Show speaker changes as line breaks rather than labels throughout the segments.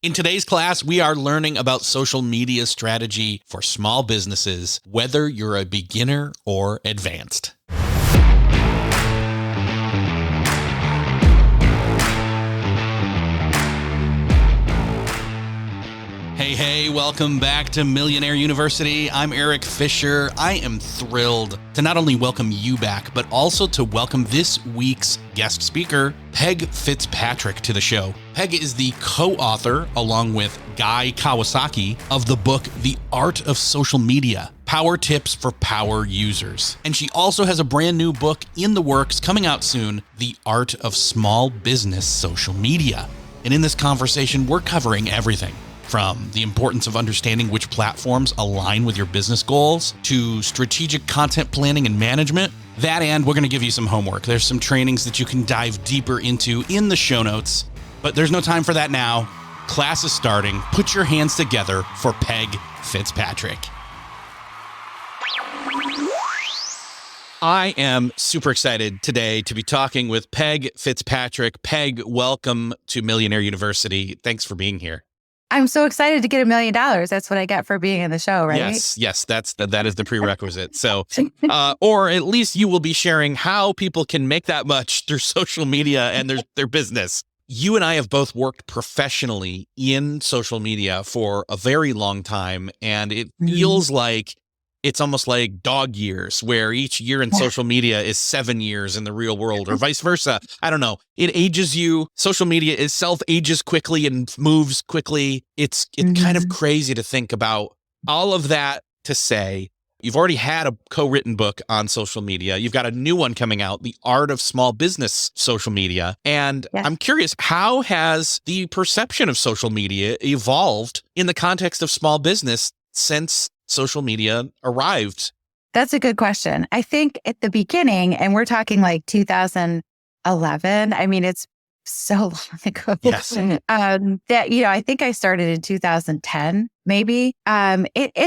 In today's class, we are learning about social media strategy for small businesses, whether you're a beginner or advanced. Hey, welcome back to Millionaire University. I'm Eric Fisher. I am thrilled to not only welcome you back, but also to welcome this week's guest speaker, Peg Fitzpatrick, to the show. Peg is the co-author, along with Guy Kawasaki, of the book, The Art of Social Media: Power Tips for Power Users. And she also has a brand new book in the works coming out soon, The Art of Small Business Social Media. And in this conversation, we're covering everything from the importance of understanding which platforms align with your business goals to strategic content planning and management. That, and we're going to give you some homework. There's some trainings that you can dive deeper into in the show notes, but there's no time for that now. Class is starting. Put your hands together for Peg Fitzpatrick. I am super excited today to be talking with Peg Fitzpatrick. Peg, welcome to Millionaire University. Thanks for being here.
I'm so excited to get $1 million. That's what I get for being in the show, right?
Yes, that is the prerequisite. So, or at least you will be sharing how people can make that much through social media and their business. You and I have both worked professionally in social media for a very long time, and it feels like it's almost like dog years, where each year in social media is 7 years in the real world, or vice versa. I don't know. It ages you. Social media itself ages quickly and moves quickly. It's kind of crazy to think about all of that to say. You've already had a co-written book on social media. You've got a new one coming out, The Art of Small Business Social Media. And I'm curious, how has the perception of social media evolved in the context of small business since social media arrived?
That's a good question. I think at the beginning, and we're talking like 2011, I mean, it's so long ago.
Yes.
I think I started in 2010, maybe. At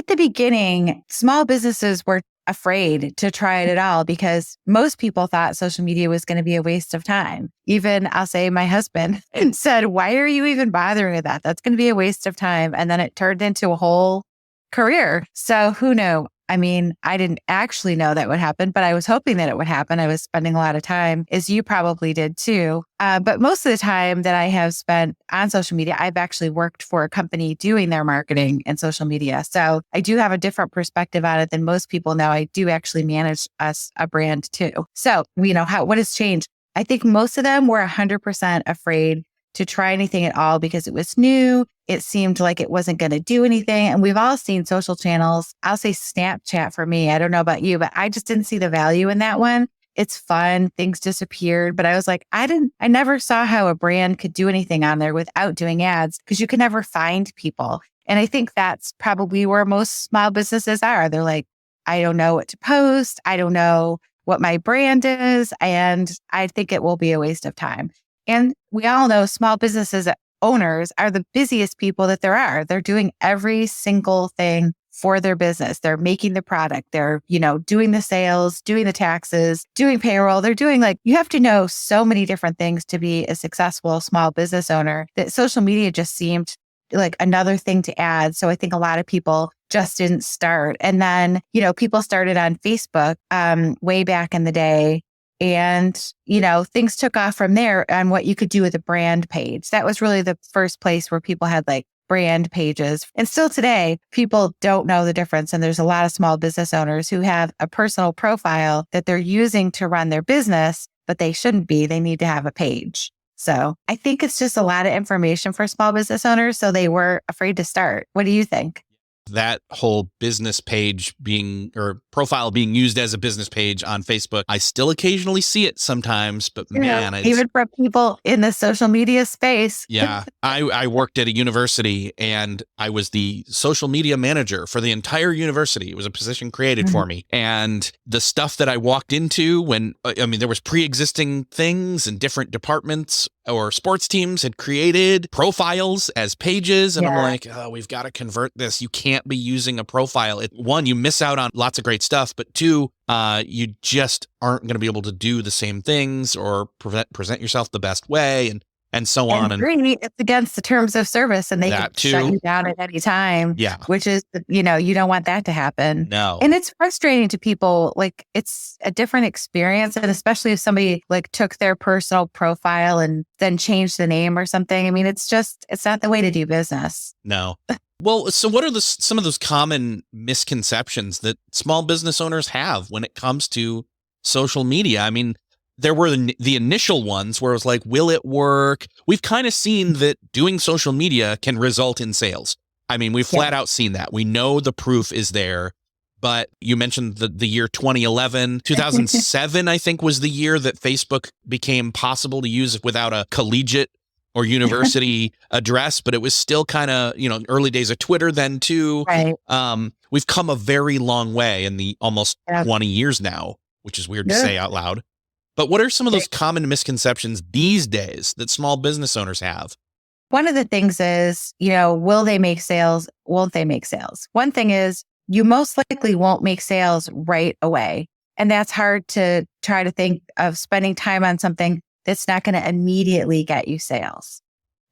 the beginning, small businesses were afraid to try it at all because most people thought social media was going to be a waste of time. Even, I'll say, my husband said, "Why are you even bothering with that? That's going to be a waste of time." And then it turned into a whole career. So who knew? I mean, I didn't actually know that would happen, but I was hoping that it would happen. I was spending a lot of time, as you probably did too. But most of the time that I have spent on social media, I've actually worked for a company doing their marketing and social media. So I do have a different perspective on it than most people know. I do actually manage a brand too. So, what has changed? I think most of them were 100% afraid to try anything at all because it was new. It seemed like it wasn't going to do anything. And we've all seen social channels. I'll say Snapchat for me. I don't know about you, but I just didn't see the value in that one. It's fun. Things disappeared. But I was like, I never saw how a brand could do anything on there without doing ads because you can never find people. And I think that's probably where most small businesses are. They're like, I don't know what to post. I don't know what my brand is. And I think it will be a waste of time. And we all know small businesses owners are the busiest people that there are. They're doing every single thing for their business. They're making the product. They're, doing the sales, doing the taxes, doing payroll. They're doing you have to know so many different things to be a successful small business owner that social media just seemed like another thing to add. So I think a lot of people just didn't start. And then, people started on Facebook way back in the day. And, things took off from there on what you could do with a brand page. That was really the first place where people had brand pages. And still today, people don't know the difference. And there's a lot of small business owners who have a personal profile that they're using to run their business, but they shouldn't be. They need to have a page. So I think it's just a lot of information for small business owners. So they were afraid to start. What do you think?
That whole business page profile being used as a business page on Facebook, I still occasionally see it sometimes, but man,
even for people in the social media space.
Yeah. I worked at a university and I was the social media manager for the entire university. It was a position created for me. And the stuff that I walked into there was pre-existing things and different departments or sports teams had created profiles as pages. And I'm like, oh, we've got to convert this. You can't be using a profile. One, you miss out on lots of great stuff, but two, you just aren't going to be able to do the same things or present yourself the best way. And and so
And
on. And
three, it's against the terms of service and they can
that too.
shut you down at any time.
Yeah.
Which is, you don't want that to happen.
No.
And it's frustrating to people. Like, it's a different experience. And especially if somebody like took their personal profile and then changed the name or something. I mean, it's not the way to do business.
No. Well, so what are some of those common misconceptions that small business owners have when it comes to social media? I mean, there were the initial ones where it was like, will it work? We've kind of seen that doing social media can result in sales. I mean, we've flat out seen that. We know the proof is there. But you mentioned the year 2011, 2007, I think was the year that Facebook became possible to use without a collegiate or university address, but it was still kind of, early days of Twitter then too.
Right.
We've come a very long way in the almost 20 years now, which is weird to say out loud. But what are some of those common misconceptions these days that small business owners have?
One of the things is, will they make sales? Won't they make sales? One thing is you most likely won't make sales right away. And that's hard to try to think of spending time on something that's not going to immediately get you sales.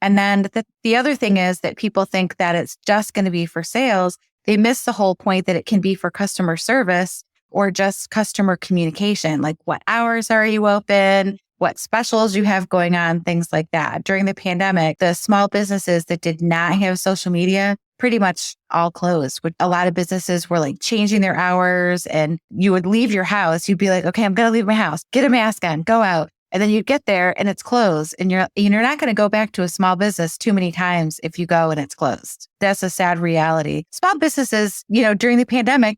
And then the other thing is that people think that it's just going to be for sales. They miss the whole point that it can be for customer service or just customer communication. Like, what hours are you open? What specials you have going on, things like that. During the pandemic, the small businesses that did not have social media pretty much all closed. A lot of businesses were like changing their hours, and you would leave your house. You'd be like, okay, I'm going to leave my house, get a mask on, go out. And then you get there and it's closed, and you're not going to go back to a small business too many times if you go and it's closed. That's a sad reality. Small businesses, during the pandemic,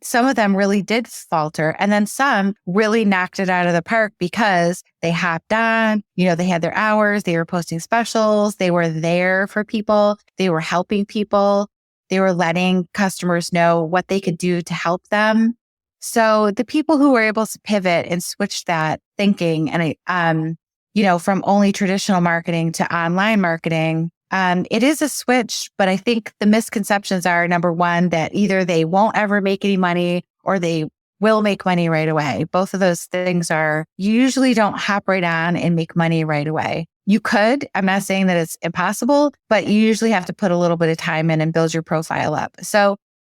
some of them really did falter, and then some really knocked it out of the park because they hopped on, they had their hours, they were posting specials, they were there for people, they were helping people, they were letting customers know what they could do to help them. So the people who were able to pivot and switch that thinking and, from only traditional marketing to online marketing, it is a switch, but I think the misconceptions are, number one, that either they won't ever make any money or they will make money right away. Both of those things you usually don't hop right on and make money right away. You could, I'm not saying that it's impossible, but you usually have to put a little bit of time in and build your profile up.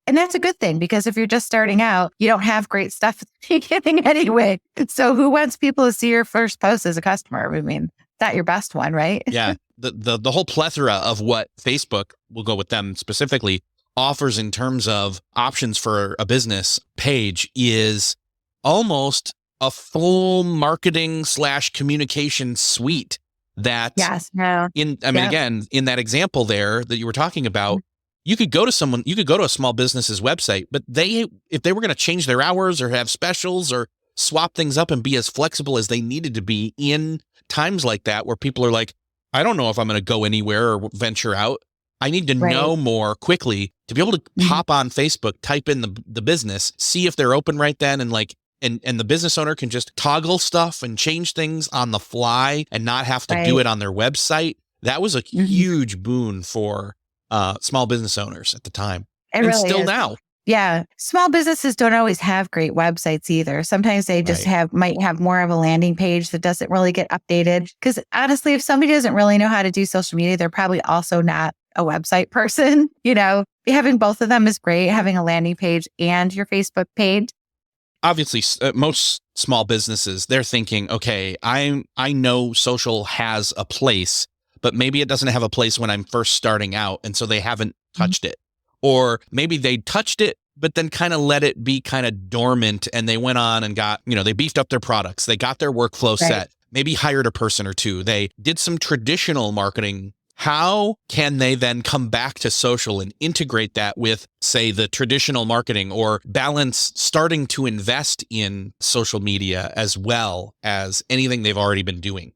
And that's a good thing, because if you're just starting out, you don't have great stuff at the beginning anyway. So who wants people to see your first post as a customer? I mean, not your best one, right?
Yeah. The whole plethora of what Facebook, we'll go with them specifically, offers in terms of options for a business page is almost a full marketing / communication suite that again, in that example there that you were talking about, you could go to a small business's website, but if they were going to change their hours or have specials or swap things up and be as flexible as they needed to be in times like that, where people are like, I don't know if I'm going to go anywhere or venture out. I need to know more quickly to be able to hop on Facebook, type in the business, see if they're open right then. And the business owner can just toggle stuff and change things on the fly and not have to do it on their website. That was a huge boon for small business owners at the time. And really still now.
Yeah. Small businesses don't always have great websites either. Sometimes they just might have more of a landing page that doesn't really get updated. Because honestly, if somebody doesn't really know how to do social media, they're probably also not a website person. Having both of them is great. Having a landing page and your Facebook page.
Obviously, most small businesses, they're thinking, okay, I know social has a place, but maybe it doesn't have a place when I'm first starting out. And so they haven't touched it. Or maybe they touched it, but then kind of let it be kind of dormant, and they went on and got, they beefed up their products. They got their workflow set, maybe hired a person or two. They did some traditional marketing. How can they then come back to social and integrate that with, say, the traditional marketing, or balance starting to invest in social media as well as anything they've already been doing?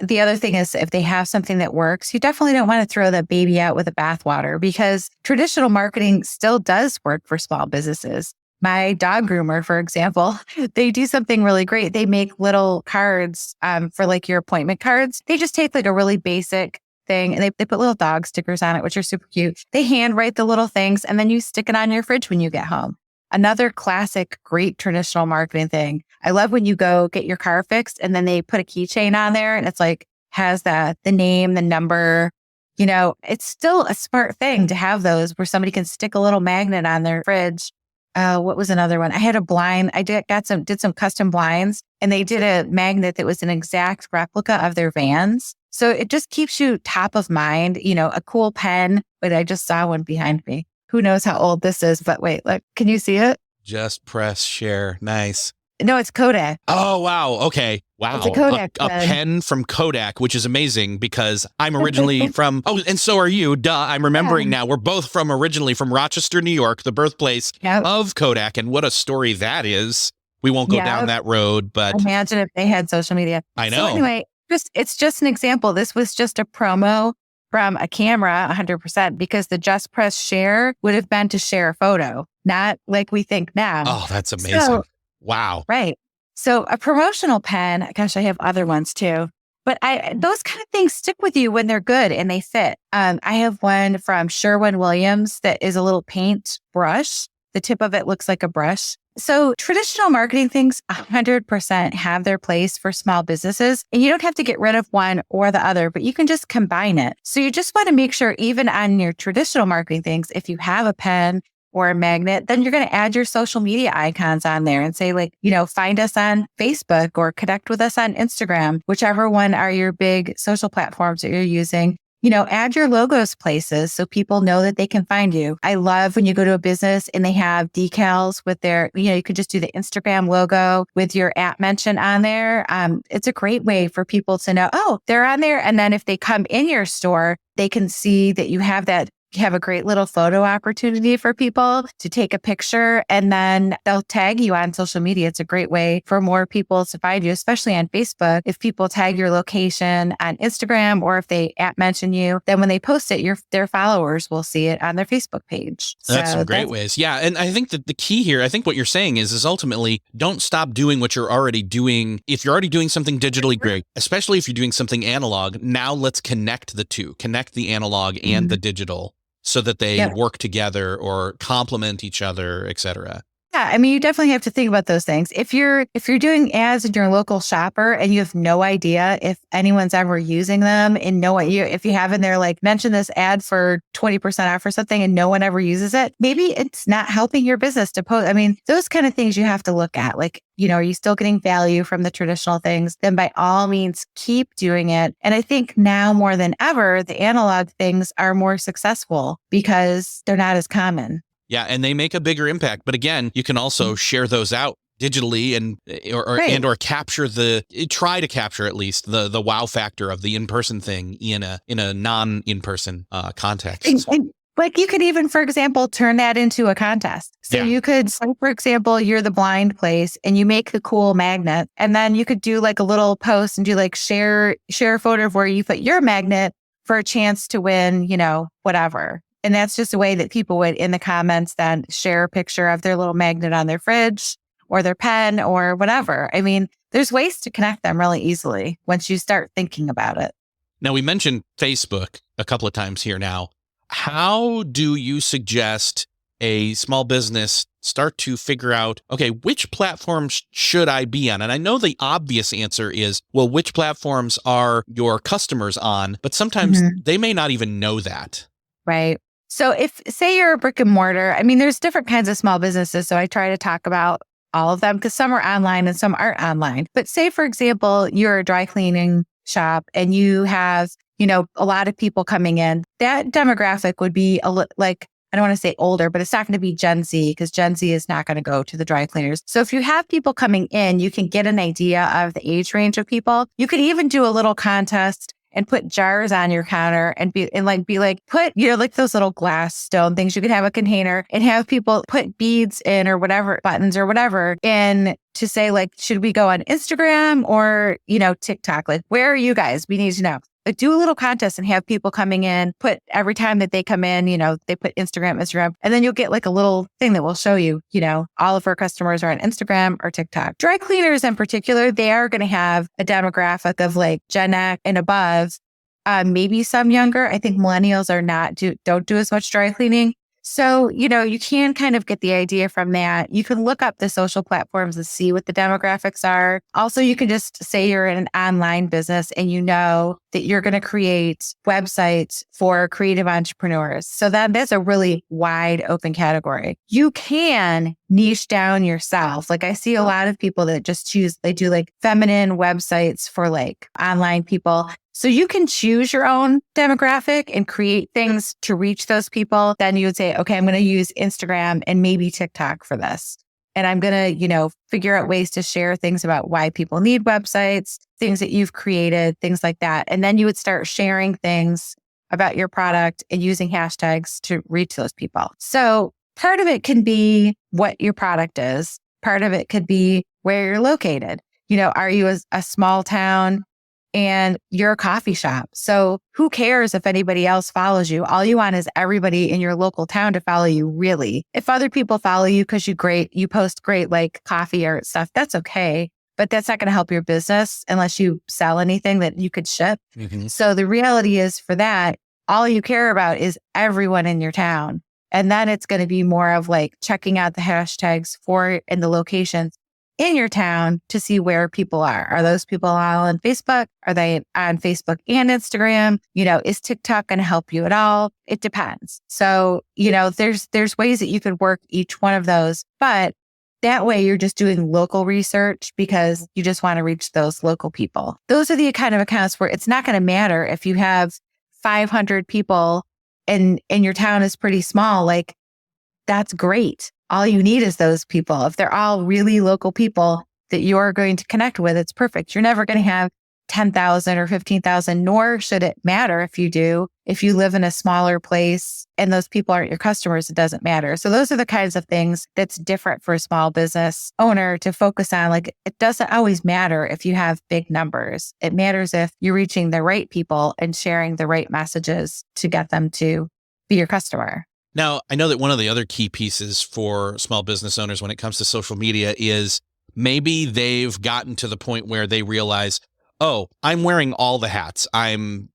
The other thing is, if they have something that works, you definitely don't want to throw the baby out with the bathwater, because traditional marketing still does work for small businesses. My dog groomer, for example, they do something really great. They make little cards for like your appointment cards. They just take like a really basic thing and they put little dog stickers on it, which are super cute. They handwrite the little things and then you stick it on your fridge when you get home. Another classic, great traditional marketing thing. I love when you go get your car fixed and then they put a keychain on there and it's like has the name, the number. It's still a smart thing to have those where somebody can stick a little magnet on their fridge. What was another one? I had a blind. I did some custom blinds, and they did a magnet that was an exact replica of their vans. So it just keeps you top of mind. A cool pen. Wait, I just saw one behind me. Who knows how old this is? But wait, look, can you see it?
Just press share. Nice.
No, it's Kodak.
Oh, wow. Okay. Wow.
It's a Kodak
a pen from Kodak, which is amazing because I'm originally from, and so are you. Duh. I'm remembering now. We're both originally from Rochester, New York, the birthplace of Kodak. And what a story that is. We won't go down that road, but
imagine if they had social media.
I know.
So anyway, it's just an example. This was just a promo from a camera 100% because the just press share would have been to share a photo, not like we think now.
Oh, that's amazing.
So,
wow.
Right. So a promotional pen, gosh, I have other ones too, but those kind of things stick with you when they're good and they fit. I have one from Sherwin-Williams that is a little paint brush. The tip of it looks like a brush. So traditional marketing things 100% have their place for small businesses, and you don't have to get rid of one or the other, but you can just combine it. So you just want to make sure even on your traditional marketing things, if you have a pen or a magnet, then you're going to add your social media icons on there and say find us on Facebook or connect with us on Instagram, whichever one are your big social platforms that you're using. Add your logos places so people know that they can find you. I love when you go to a business and they have decals with their, you could just do the Instagram logo with your @mention on there. It's a great way for people to know, they're on there. And then if they come in your store, they can see that you have a great little photo opportunity for people to take a picture, and then they'll tag you on social media. It's a great way for more people to find you, especially on Facebook. If people tag your location on Instagram or if they @mention you, then when they post it, their followers will see it on their Facebook page.
That's some great ways. Yeah. And I think that the key here, I think what you're saying is ultimately don't stop doing what you're already doing. If you're already doing something digitally, great, especially if you're doing something analog. Now let's connect the two, connect the analog and the digital, so that they work together or complement each other, et cetera.
Yeah, I mean, you definitely have to think about those things. If you're doing ads in your local shopper and you have no idea if anyone's ever using them, and if you have in there mention this ad for 20% off or something and no one ever uses it, maybe it's not helping your business to post. I mean, those kind of things you have to look at. Are you still getting value from the traditional things? Then by all means, keep doing it. And I think now more than ever, the analog things are more successful because they're not as common.
Yeah, and they make a bigger impact. But again, you can also share those out digitally and or try to capture at least the wow factor of the in-person thing in a non-in-person context.
And you could even, for example, turn that into a contest. So you could say, for example, you're the blind place and you make the cool magnet, and then you could do a little post and do share a photo of where you put your magnet for a chance to win, whatever. And that's just a way that people would, in the comments, then share a picture of their little magnet on their fridge or their pen or whatever. I mean, there's ways to connect them really easily once you start thinking about it.
Now, we mentioned Facebook a couple of times here now. How do you suggest a small business start to figure out, okay, which platforms should I be on? And I know the obvious answer is, well, which platforms are your customers on? But sometimes they may not even know that.
Right. So say you're a brick and mortar, I mean, there's different kinds of small businesses. So I try to talk about all of them because some are online and some aren't online. But say, for example, you're a dry cleaning shop and you have, a lot of people coming in. That demographic would be I don't want to say older, but it's not going to be Gen Z because Gen Z is not going to go to the dry cleaners. So if you have people coming in, you can get an idea of the age range of people. You could even do a little contest and put jars on your counter and put, those little glass stone things. You could have a container and have people put beads in or whatever, buttons or whatever, in to say should we go on Instagram or, TikTok? Where are you guys? We need to know. Do a little contest and have people coming in, put every time that they come in, they put Instagram, and then you'll get a little thing that will show you, all of our customers are on Instagram or TikTok. Dry cleaners in particular, they are going to have a demographic of Gen X and above, maybe some younger. I think millennials don't do as much dry cleaning. So, you can kind of get the idea from that. You can look up the social platforms and see what the demographics are. Also, you can just say you're in an online business and you know that you're going to create websites for creative entrepreneurs. So that's a really wide open category. You can niche down yourself. Like I see a lot of people that just they do like feminine websites for like online people. So you can choose your own demographic and create things to reach those people. Then you would say, okay, I'm going to use Instagram and maybe TikTok for this. And I'm going to, figure out ways to share things about why people need websites, things that you've created, things like that. And then you would start sharing things about your product and using hashtags to reach those people. So part of it can be what your product is. Part of it could be where you're located. Are you a small town and you're a coffee shop? So who cares if anybody else follows you? All you want is everybody in your local town to follow you, really. If other people follow you because you post great like coffee or stuff, that's okay. But that's not going to help your business unless you sell anything that you could ship. Mm-hmm. So the reality is for that, all you care about is everyone in your town. And then it's going to be more of like checking out the hashtags for and the locations in your town to see where people are. Are those people all on Facebook? Are they on Facebook and Instagram? Is TikTok going to help you at all? It depends. So, there's ways that you could work each one of those, but that way you're just doing local research because you just want to reach those local people. Those are the kind of accounts where it's not going to matter if you have 500 people and your town is pretty small. Like that's great. All you need is those people. If they're all really local people that you're going to connect with, it's perfect. You're never going to have 10,000 or 15,000, nor should it matter if you do. If you live in a smaller place and those people aren't your customers, it doesn't matter. So those are the kinds of things that's different for a small business owner to focus on. Like it doesn't always matter if you have big numbers. It matters if you're reaching the right people and sharing the right messages to get them to be your customer.
Now, I know that one of the other key pieces for small business owners when it comes to social media is maybe they've gotten to the point where they realize, oh, I'm wearing all the hats. I'm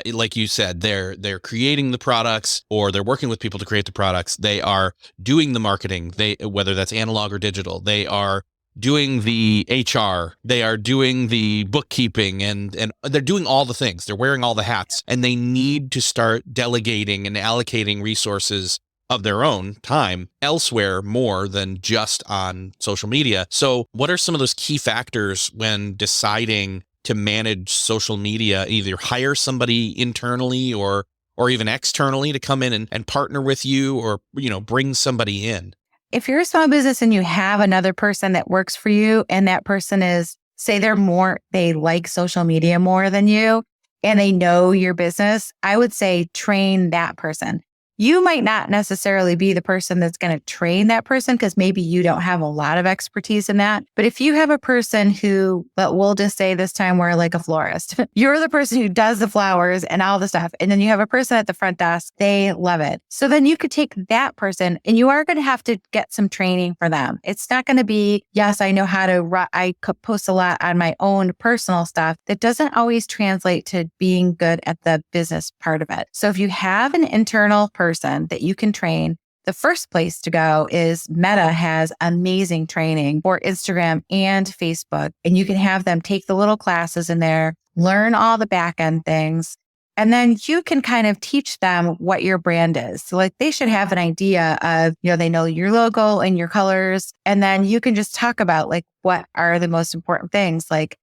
like you said, they're creating the products or they're working with people to create the products. They are doing the marketing, whether that's analog or digital. They are doing the HR, they are doing the bookkeeping, and they're doing all the things. They're wearing all the hats, and they need to start delegating and allocating resources of their own time elsewhere more than just on social media. So what are some of those key factors when deciding to manage social media, either hire somebody internally or even externally to come in and partner with you or, bring somebody in?
If you're a small business and you have another person that works for you and that person is, say they like social media more than you and they know your business, I would say train that person. You might not necessarily be the person that's going to train that person because maybe you don't have a lot of expertise in that. But if you have a person who, but we'll just say this time we're like a florist, you're the person who does the flowers and all the stuff. And then you have a person at the front desk, they love it. So then you could take that person and you are going to have to get some training for them. It's not going to be, yes, I know how to, I could post a lot on my own personal stuff. That doesn't always translate to being good at the business part of it. So if you have an internal person that you can train, the first place to go is Meta has amazing training for Instagram and Facebook. And you can have them take the little classes in there, learn all the back end things, and then you can kind of teach them what your brand is. So like they should have an idea of, they know your logo and your colors. And then you can just talk about like, what are the most important things? Like,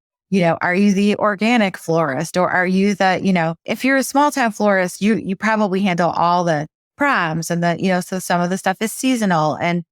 are you the organic florist or are you the, if you're a small town florist, you probably handle all the proms and so some of the stuff is seasonal. And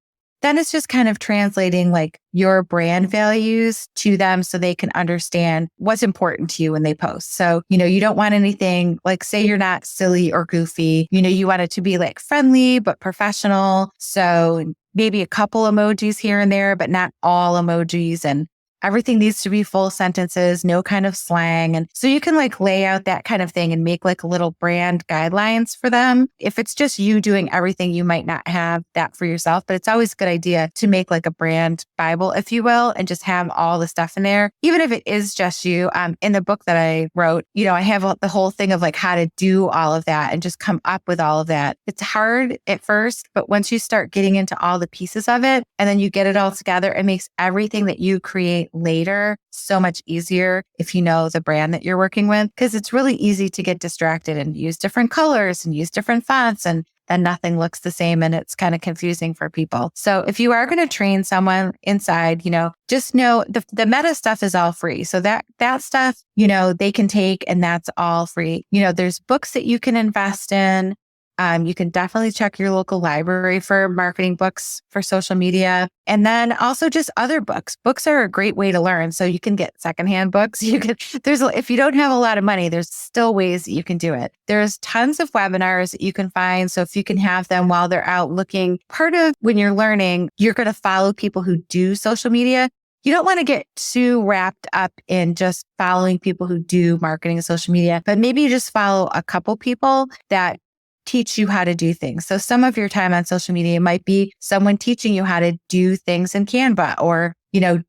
then it's just kind of translating like your brand values to them so they can understand what's important to you when they post. So, you don't want anything like, say you're not silly or goofy, you want it to be like friendly, but professional. So maybe a couple emojis here and there, but not all emojis. And everything needs to be full sentences, no kind of slang. And so you can like lay out that kind of thing and make like little brand guidelines for them. If it's just you doing everything, you might not have that for yourself, but it's always a good idea to make like a brand Bible, if you will, and just have all the stuff in there. Even if it is just you, in the book that I wrote, I have the whole thing of like how to do all of that and just come up with all of that. It's hard at first, but once you start getting into all the pieces of it and then you get it all together, it makes everything that you create later so much easier if you know the brand that you're working with, because it's really easy to get distracted and use different colors and use different fonts and then nothing looks the same and it's kind of confusing for people. So if you are going to train someone inside, just know the meta stuff is all free. So that stuff, they can take and that's all free. There's books that you can invest in. You can definitely check your local library for marketing books for social media. And then also just other books. Books are a great way to learn. So you can get secondhand books. If you don't have a lot of money, there's still ways that you can do it. There's tons of webinars that you can find. So if you can have them while they're out looking, part of when you're learning, you're going to follow people who do social media. You don't want to get too wrapped up in just following people who do marketing and social media, but maybe you just follow a couple people that teach you how to do things. So some of your time on social media might be someone teaching you how to do things in Canva or,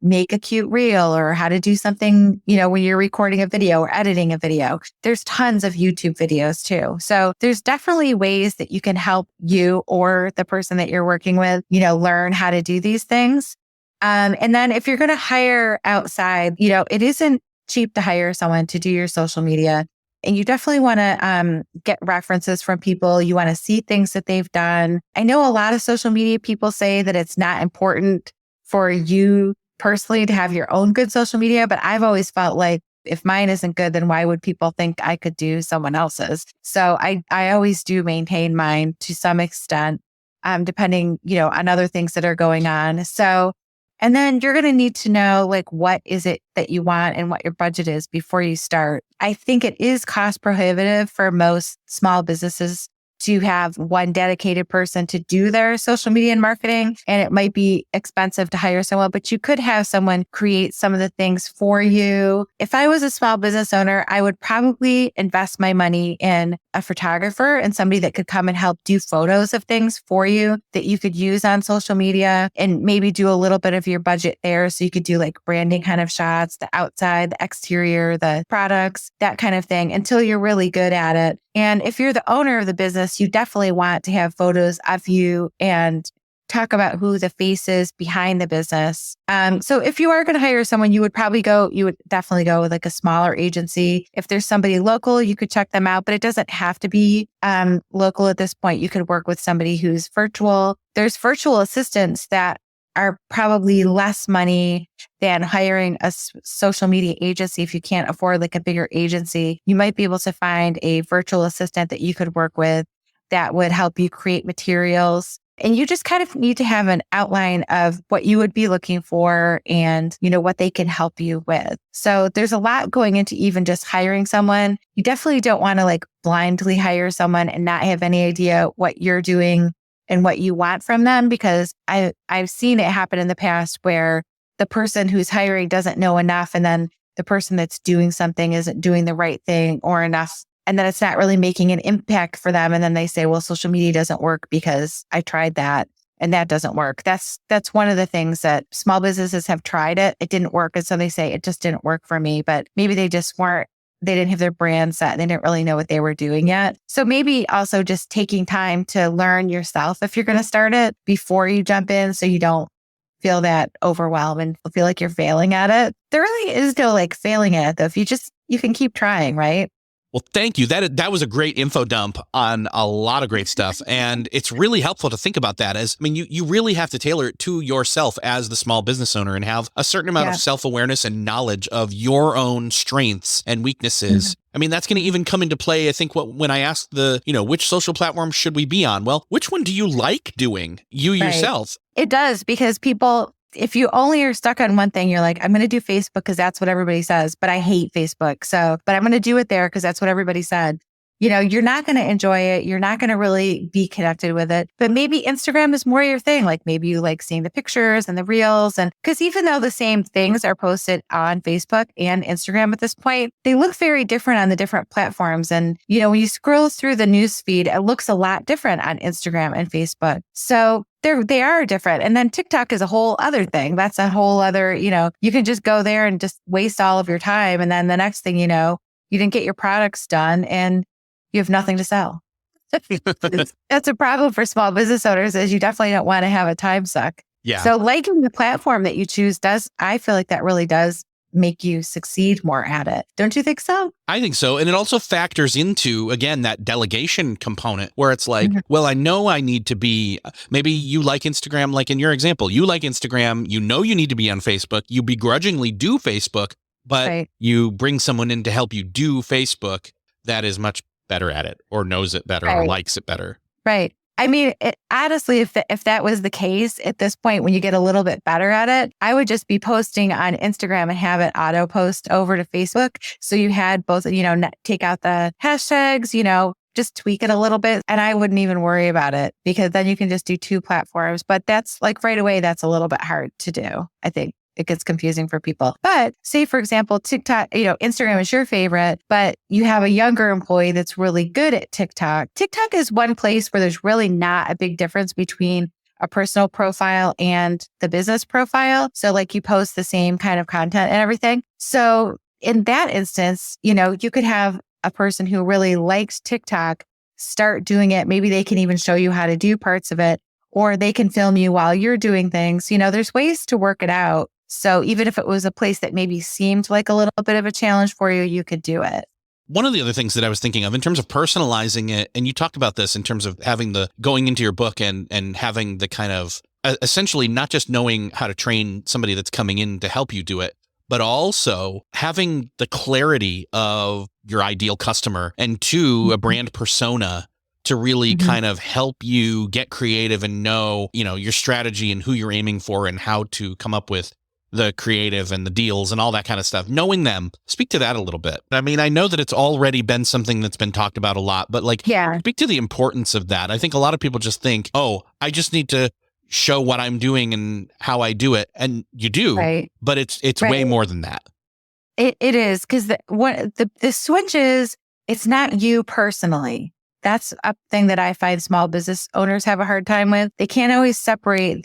make a cute reel or how to do something, when you're recording a video or editing a video. There's tons of YouTube videos too. So there's definitely ways that you can help you or the person that you're working with, learn how to do these things. And then if you're going to hire outside, it isn't cheap to hire someone to do your social media. And you definitely want to get references from people. You want to see things that they've done. I know a lot of social media people say that it's not important for you personally to have your own good social media, but I've always felt like if mine isn't good, then why would people think I could do someone else's? So I always do maintain mine to some extent, depending, on other things that are going on. So and then you're going to need to know like what is it that you want and what your budget is before you start. I think it is cost prohibitive for most small businesses to have one dedicated person to do their social media and marketing. And it might be expensive to hire someone, but you could have someone create some of the things for you. If I was a small business owner, I would probably invest my money in a photographer and somebody that could come and help do photos of things for you that you could use on social media and maybe do a little bit of your budget there. So you could do like branding kind of shots, the outside, the exterior, the products, that kind of thing until you're really good at it. And if you're the owner of the business, you definitely want to have photos of you and talk about who the face is behind the business. So if you are going to hire someone, you would definitely go with like a smaller agency. If there's somebody local, you could check them out, but it doesn't have to be local at this point. You could work with somebody who's virtual. There's virtual assistants that are probably less money than hiring a social media agency. If you can't afford like a bigger agency, you might be able to find a virtual assistant that you could work with that would help you create materials. And you just kind of need to have an outline of what you would be looking for and, what they can help you with. So there's a lot going into even just hiring someone. You definitely don't want to like blindly hire someone and not have any idea what you're doing and what you want from them, because I've seen it happen in the past where the person who's hiring doesn't know enough and then the person that's doing something isn't doing the right thing or enough. And then it's not really making an impact for them. And then they say, well, social media doesn't work because I tried that and that doesn't work. That's one of the things that small businesses have tried it. It didn't work. And so they say it just didn't work for me, but maybe they didn't have their brand set. They didn't really know what they were doing yet. So maybe also just taking time to learn yourself if you're going to start it before you jump in so you don't feel that overwhelmed and feel like you're failing at it. There really is no like failing at it though. If you can keep trying, right?
Well, thank you. That was a great info dump on a lot of great stuff. And it's really helpful to think about that you really have to tailor it to yourself as the small business owner and have a certain amount of self-awareness and knowledge of your own strengths and weaknesses. Mm-hmm. That's going to even come into play, I think, when I ask which social platform should we be on? Well, which one do you like doing, yourself?
It does, because if you only are stuck on one thing, you're like, I'm going to do Facebook because that's what everybody says, but I hate Facebook. But I'm going to do it there because that's what everybody said. you're not going to enjoy it. You're not going to really be connected with it. But maybe Instagram is more your thing. Like maybe you like seeing the pictures and the reels. And because even though the same things are posted on Facebook and Instagram at this point, they look very different on the different platforms. And, when you scroll through the news feed, it looks a lot different on Instagram and Facebook. So they are different. And then TikTok is a whole other thing. That's a whole other, you can just go there and just waste all of your time. And then the next thing you know, you didn't get your products done and you have nothing to sell. That's a problem for small business owners, is you definitely don't want to have a time suck.
Yeah.
So liking the platform that you choose I feel like that really does make you succeed more at it. Don't you think so?
I think so. And it also factors into, again, that delegation component where it's like, well, I know I need to be, maybe you like Instagram, like in your example, you like Instagram, you need to be on Facebook, you begrudgingly do Facebook, but you bring someone in to help you do Facebook that is much better at it or knows it better or likes it better.
Right. I mean, honestly, if that was the case at this point, when you get a little bit better at it, I would just be posting on Instagram and have it auto post over to Facebook. So you had both, take out the hashtags, just tweak it a little bit. And I wouldn't even worry about it, because then you can just do 2 platforms. But that's like right away, that's a little bit hard to do, I think. It gets confusing for people. But say, for example, TikTok, Instagram is your favorite, but you have a younger employee that's really good at TikTok. TikTok is one place where there's really not a big difference between a personal profile and the business profile. So like you post the same kind of content and everything. So in that instance, you could have a person who really likes TikTok start doing it. Maybe they can even show you how to do parts of it, or they can film you while you're doing things. There's ways to work it out. So even if it was a place that maybe seemed like a little bit of a challenge for you, you could do it.
One of the other things that I was thinking of in terms of personalizing it, and you talked about this in terms of having the going into your book and having the kind of essentially not just knowing how to train somebody that's coming in to help you do it, but also having the clarity of your ideal customer and a brand persona to really kind of help you get creative and know, your strategy and who you're aiming for and how to come up with the creative and the deals and all that kind of stuff. Knowing them, speak to that a little bit. I mean, I know that it's already been something that's been talked about a lot, but speak to the importance of that. I think a lot of people just think, oh, I just need to show what I'm doing and how I do it. And you do, but it's way more than that.
It is, because the switch is, it's not you personally. That's a thing that I find small business owners have a hard time with. They can't always separate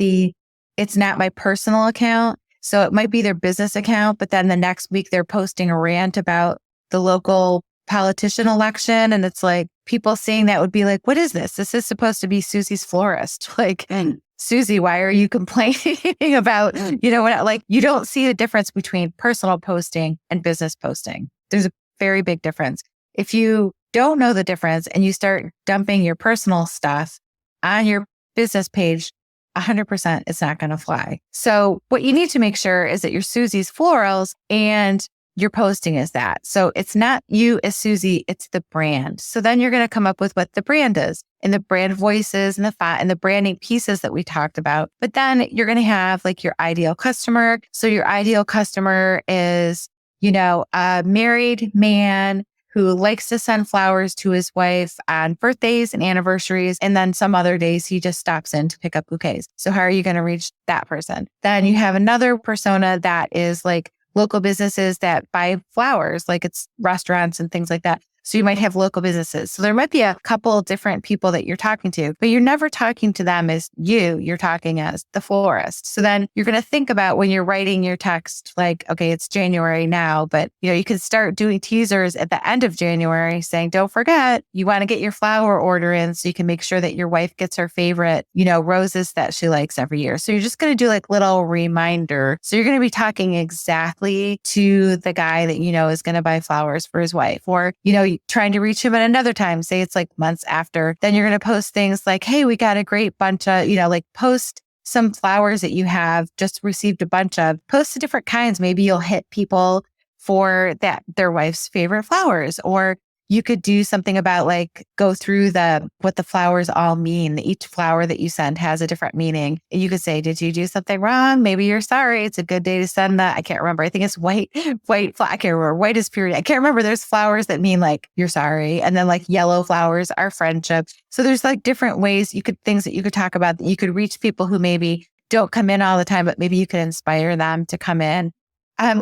it's not my personal account. So it might be their business account, but then the next week they're posting a rant about the local politician election. And it's like, people seeing that would be like, what is this? This is supposed to be Susie's florist. Like, Susie, why are you complaining about, you don't see the difference between personal posting and business posting. There's a very big difference. If you don't know the difference and you start dumping your personal stuff on your business page, 100% it's not going to fly. So what you need to make sure is that you're Susie's Florals and your posting is that. So it's not you as Susie, it's the brand. So then you're going to come up with what the brand is and the brand voices and the font and the branding pieces that we talked about. But then you're going to have like your ideal customer. So your ideal customer is, a married man who likes to send flowers to his wife on birthdays and anniversaries. And then some other days he just stops in to pick up bouquets. So how are you going to reach that person? Then you have another persona that is like local businesses that buy flowers, like it's restaurants and things like that. So you might have local businesses. So there might be a couple different people that you're talking to, but you're never talking to them as you're talking as the florist. So then you're going to think about when you're writing your text, like, okay, it's January now, but you can start doing teasers at the end of January saying, don't forget, you want to get your flower order in so you can make sure that your wife gets her favorite, roses that she likes every year. So you're just going to do like little reminder. So you're going to be talking exactly to the guy that is going to buy flowers for his wife, or, trying to reach him at another time, say it's like months after. Then you're going to post things like, hey, we got a great bunch of, post some flowers that you have just received a bunch of, post the different kinds. Maybe you'll hit people for their wife's favorite flowers, or, You could do something about like go through what the flowers all mean. Each flower that you send has a different meaning. You could say, did you do something wrong? Maybe you're sorry. It's a good day to send that. I can't remember. I think it's white. I can't remember. White is period. I can't remember. There's flowers that mean like you're sorry. And then like yellow flowers are friendship. So there's like different ways things that you could talk about that you could reach people who maybe don't come in all the time, but maybe you could inspire them to come in.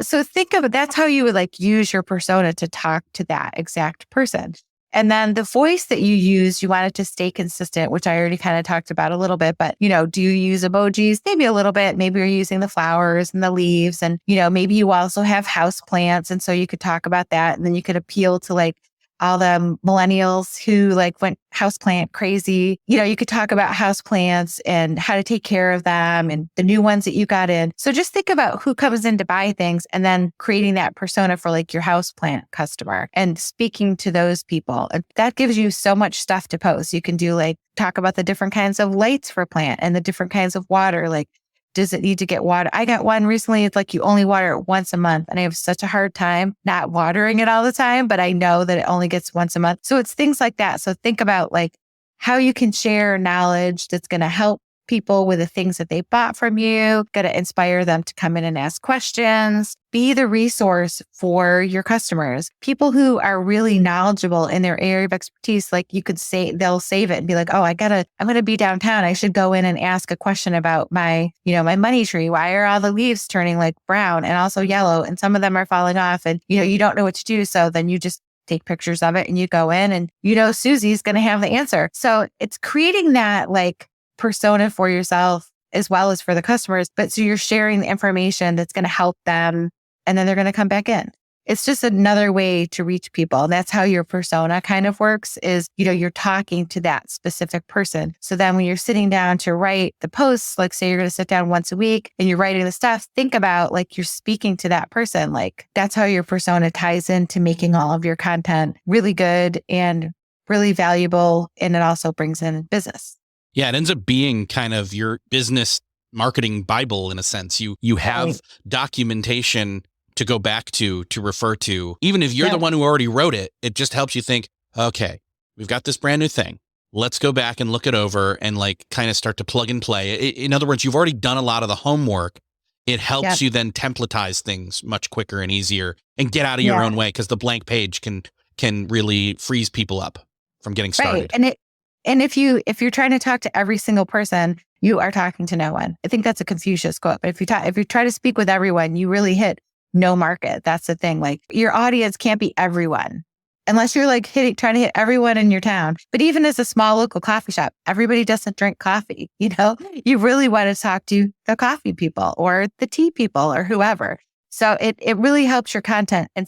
So think of it. That's how you would like use your persona to talk to that exact person. And then the voice that you use, you want it to stay consistent, which I already kind of talked about a little bit, but do you use emojis? Maybe a little bit. Maybe you're using the flowers and the leaves and, maybe you also have house plants. And so you could talk about that. And then you could appeal to like all the millennials who like went houseplant crazy. You could talk about houseplants and how to take care of them and the new ones that you got in. So just think about who comes in to buy things and then creating that persona for like your houseplant customer and speaking to those people. And that gives you so much stuff to post. You can do like talk about the different kinds of lights for plant and the different kinds of water. Like, does it need to get water? I got one recently. It's like you only water it once a month. And I have such a hard time not watering it all the time, but I know that it only gets once a month. So it's things like that. So think about like how you can share knowledge that's going to help people with the things that they bought from you, going to inspire them to come in and ask questions, be the resource for your customers. People who are really knowledgeable in their area of expertise, like you could say, they'll save it and be like, oh, I'm going to be downtown. I should go in and ask a question about my money tree. Why are all the leaves turning like brown and also yellow? And some of them are falling off and, you don't know what to do. So then you just take pictures of it and you go in and, Susie's going to have the answer. So it's creating that like persona for yourself as well as for the customers. But so you're sharing the information that's going to help them and then they're going to come back in. It's just another way to reach people. And that's how your persona kind of works is, you're talking to that specific person. So then when you're sitting down to write the posts, like say you're going to sit down once a week and you're writing the stuff, think about like you're speaking to that person. Like that's how your persona ties into making all of your content really good and really valuable. And it also brings in business.
Yeah, it ends up being kind of your business marketing Bible in a sense. You have documentation to go back to refer to. Even if you're the one who already wrote it, it just helps you think, okay, we've got this brand new thing. Let's go back and look it over and like kind of start to plug and play. In other words, you've already done a lot of the homework. It helps you then templatize things much quicker and easier and get out of your own way because the blank page can really freeze people up from getting started.
Right. And if you're trying to talk to every single person, you are talking to no one. I think that's a Confucius quote. But if you try to speak with everyone, you really hit no market. That's the thing. Like your audience can't be everyone unless you're like trying to hit everyone in your town. But even as a small local coffee shop, everybody doesn't drink coffee. You really want to talk to the coffee people or the tea people or whoever. So it really helps your content it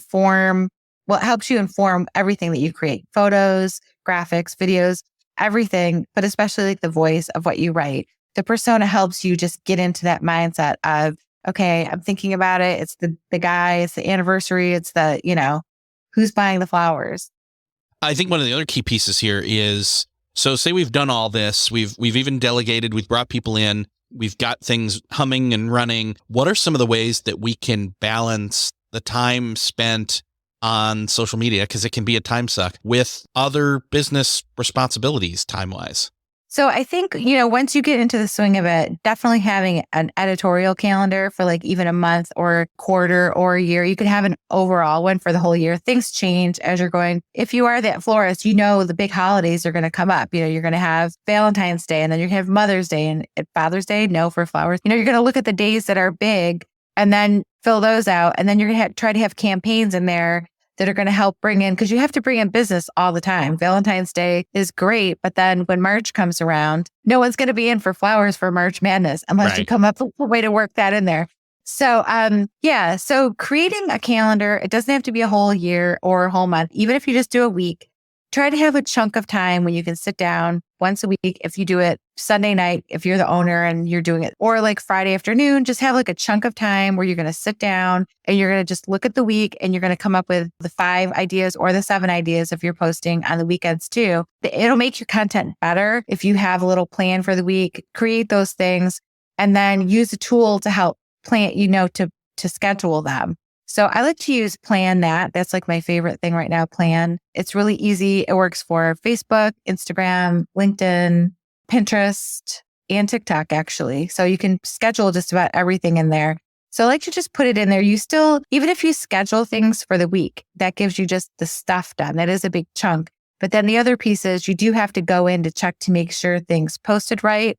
helps you inform everything that you create, photos, graphics, videos, everything, but especially like the voice of what you write. The persona helps you just get into that mindset of, okay, I'm thinking about it. It's the guy, it's the anniversary, it's the, who's buying the flowers.
I think one of the other key pieces here is, so say we've done all this, we've even delegated, we've brought people in, we've got things humming and running. What are some of the ways that we can balance the time spent on social media, because it can be a time suck, with other business responsibilities time-wise?
So I think, once you get into the swing of it, definitely having an editorial calendar for like even a month or quarter or a year. You could have an overall one for the whole year. Things change as you're going. If you are that florist, the big holidays are going to come up. You're going to have Valentine's Day and then you're going to have Mother's Day and Father's Day. No, for flowers. You're going to look at the days that are big and then fill those out. And then you're going to try to have campaigns in there that are going to help bring in, because you have to bring in business all the time. Valentine's Day is great, but then when March comes around, no one's going to be in for flowers for March Madness unless you come up with a way to work that in there. So, so creating a calendar, it doesn't have to be a whole year or a whole month. Even if you just do a week, try to have a chunk of time when you can sit down once a week. If you do it Sunday night, if you're the owner and you're doing it, or like Friday afternoon, just have like a chunk of time where you're going to sit down and you're going to just look at the week and you're going to come up with the 5 ideas or the 7 ideas if you're posting on the weekends too. It'll make your content better if you have a little plan for the week, create those things, and then use a tool to help plan, to schedule them. So I like to use Plan That. That's like my favorite thing right now, Plan. It's really easy. It works for Facebook, Instagram, LinkedIn, Pinterest, and TikTok, actually. So you can schedule just about everything in there. So I like to just put it in there. You still, even if you schedule things for the week, that gives you just the stuff done. That is a big chunk. But then the other piece is you do have to go in to check to make sure things posted right.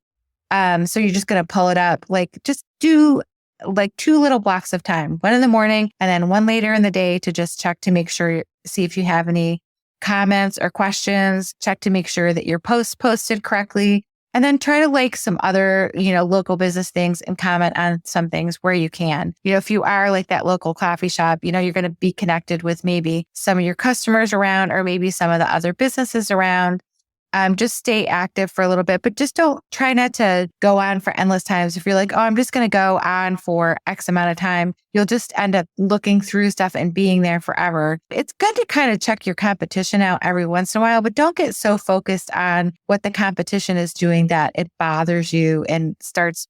So you're just going to pull it up, like just do like 2 little blocks of time, one in the morning and then one later in the day to just check to make sure, see if you have any comments or questions, check to make sure that your post posted correctly, and then try to like some other, local business things and comment on some things where you can. If you are like that local coffee shop, you're going to be connected with maybe some of your customers around or maybe some of the other businesses around. Just stay active for a little bit, but just try not to go on for endless times. If you're like, oh, I'm just going to go on for X amount of time, you'll just end up looking through stuff and being there forever. It's good to kind of check your competition out every once in a while, but don't get so focused on what the competition is doing that it bothers you and starts,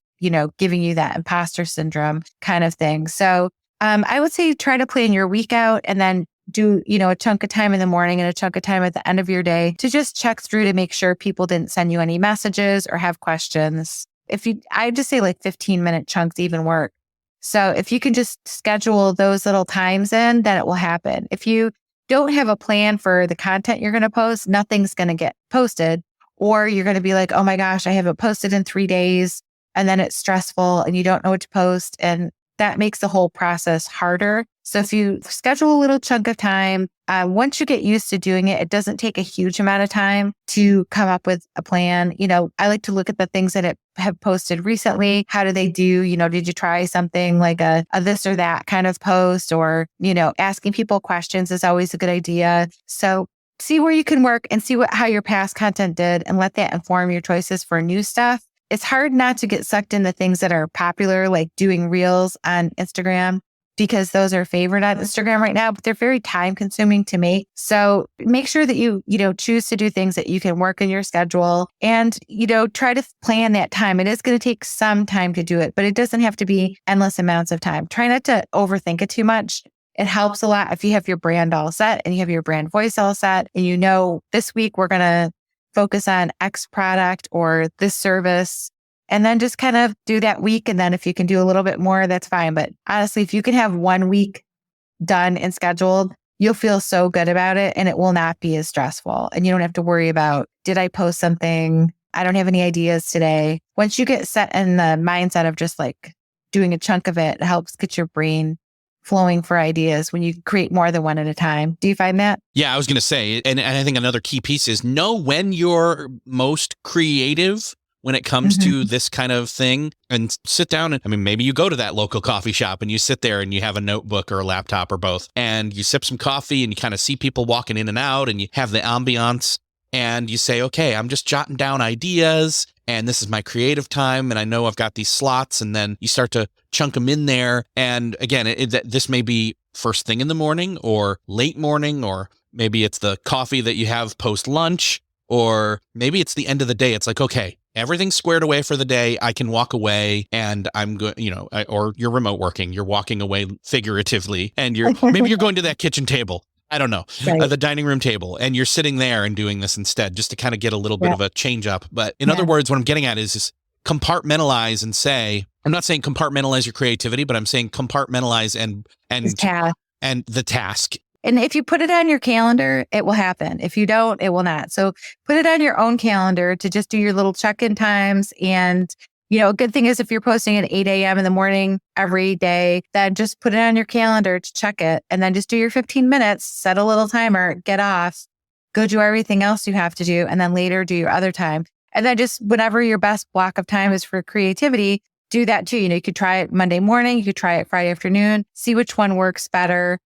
giving you that imposter syndrome kind of thing. So I would say try to plan your week out and then do, a chunk of time in the morning and a chunk of time at the end of your day to just check through to make sure people didn't send you any messages or have questions. I just say like 15-minute chunks even work. So if you can just schedule those little times in, then it will happen. If you don't have a plan for the content you're going to post, nothing's going to get posted, or you're going to be like, oh my gosh, I haven't posted in 3 days. And then it's stressful and you don't know what to post. And that makes the whole process harder. So if you schedule a little chunk of time, once you get used to doing it, it doesn't take a huge amount of time to come up with a plan. I like to look at the things that have posted recently. How do they do? Did you try something like a this or that kind of post, or, asking people questions is always a good idea. So see where you can work and see how your past content did and let that inform your choices for new stuff. It's hard not to get sucked into things that are popular, like doing reels on Instagram, because those are favored on Instagram right now, but they're very time consuming to make. So make sure that you choose to do things that you can work in your schedule and, try to plan that time. It is going to take some time to do it, but it doesn't have to be endless amounts of time. Try not to overthink it too much. It helps a lot if you have your brand all set and you have your brand voice all set and this week we're going to focus on X product or this service, and then just kind of do that week. And then if you can do a little bit more, that's fine. But honestly, if you can have 1 week done and scheduled, you'll feel so good about it and it will not be as stressful. And you don't have to worry about, did I post something? I don't have any ideas today. Once you get set in the mindset of just like doing a chunk of it, it helps get your brain flowing for ideas when you create more than one at a time. Do you find that?
Yeah, I was going to say, and I think another key piece is know when you're most creative when it comes to this kind of thing, and sit down and, maybe you go to that local coffee shop and you sit there and you have a notebook or a laptop or both, and you sip some coffee and you kind of see people walking in and out and you have the ambiance and you say, okay, I'm just jotting down ideas and this is my creative time and I know I've got these slots, and then you start to chunk them in there. And again, this may be first thing in the morning or late morning, or maybe it's the coffee that you have post lunch, or maybe it's the end of the day. It's like, okay, everything's squared away for the day. I can walk away and I'm good, or you're remote working, you're walking away figuratively and maybe you're going to that kitchen table. I don't know,
Right.
The dining room table, and you're sitting there and doing this instead, just to kind of get a little bit of a change up. But in other words, what I'm getting at is compartmentalize and say, I'm not saying compartmentalize your creativity, but I'm saying compartmentalize and the task.
And if you put it on your calendar, it will happen. If you don't, it will not. So put it on your own calendar to just do your little check-in times. And, a good thing is if you're posting at 8 a.m. in the morning every day, then just put it on your calendar to check it. And then just do your 15 minutes, set a little timer, get off, go do everything else you have to do. And then later do your other time. And then just whenever your best block of time is for creativity, do that too. You could try it Monday morning, you could try it Friday afternoon, see which one works better.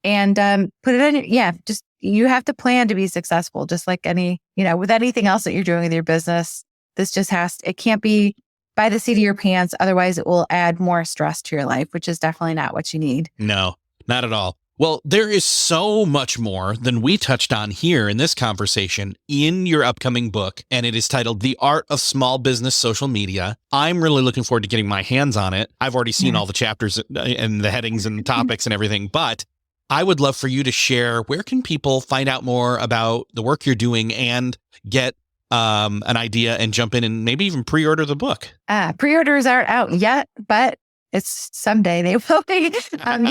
And put it on, just you have to plan to be successful, just like with anything else that you're doing with your business. This just it can't be by the seat of your pants. Otherwise, it will add more stress to your life, which is definitely not what you need.
No, not at all. Well, there is so much more than we touched on here in this conversation in your upcoming book, and it is titled The Art of Small Business Social Media. I'm really looking forward to getting my hands on it. I've already seen all the chapters and the headings and the topics and everything, but I would love for you to share, where can people find out more about the work you're doing and get an idea and jump in and maybe even pre-order the book?
Pre-orders aren't out yet, but it's someday they will be. You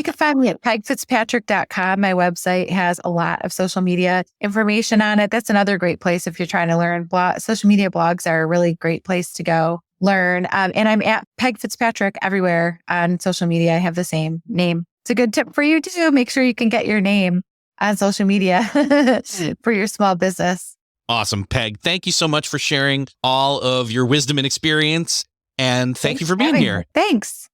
can find me at pegfitzpatrick.com. My website has a lot of social media information on it. That's another great place if you're trying to learn. Social media blogs are a really great place to go learn. And I'm at Peg Fitzpatrick everywhere on social media. I have the same name. It's a good tip for you too. Make sure you can get your name on social media for your small business.
Awesome, Peg. Thank you so much for sharing all of your wisdom and experience. And thank you for being here.
Thanks.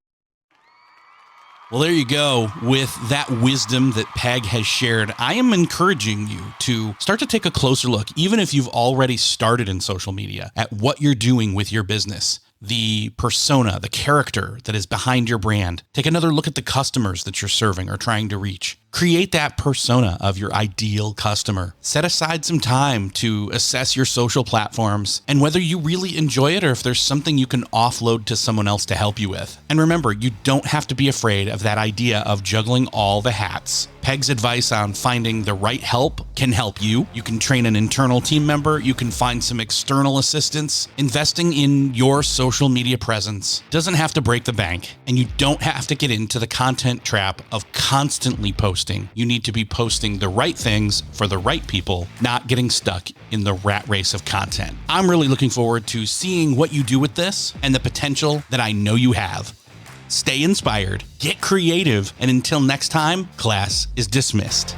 Well, there you go. With that wisdom that Peg has shared, I am encouraging you to start to take a closer look, even if you've already started in social media, at what you're doing with your business. The persona, the character that is behind your brand. Take another look at the customers that you're serving or trying to reach. Create that persona of your ideal customer. Set aside some time to assess your social platforms and whether you really enjoy it or if there's something you can offload to someone else to help you with. And remember, you don't have to be afraid of that idea of juggling all the hats. Peg's advice on finding the right help can help you. You can train an internal team member. You can find some external assistance. Investing in your social media presence doesn't have to break the bank, and you don't have to get into the content trap of constantly posting. You need to be posting the right things for the right people, not getting stuck in the rat race of content. I'm really looking forward to seeing what you do with this and the potential that I know you have. Stay inspired, get creative, and until next time, class is dismissed.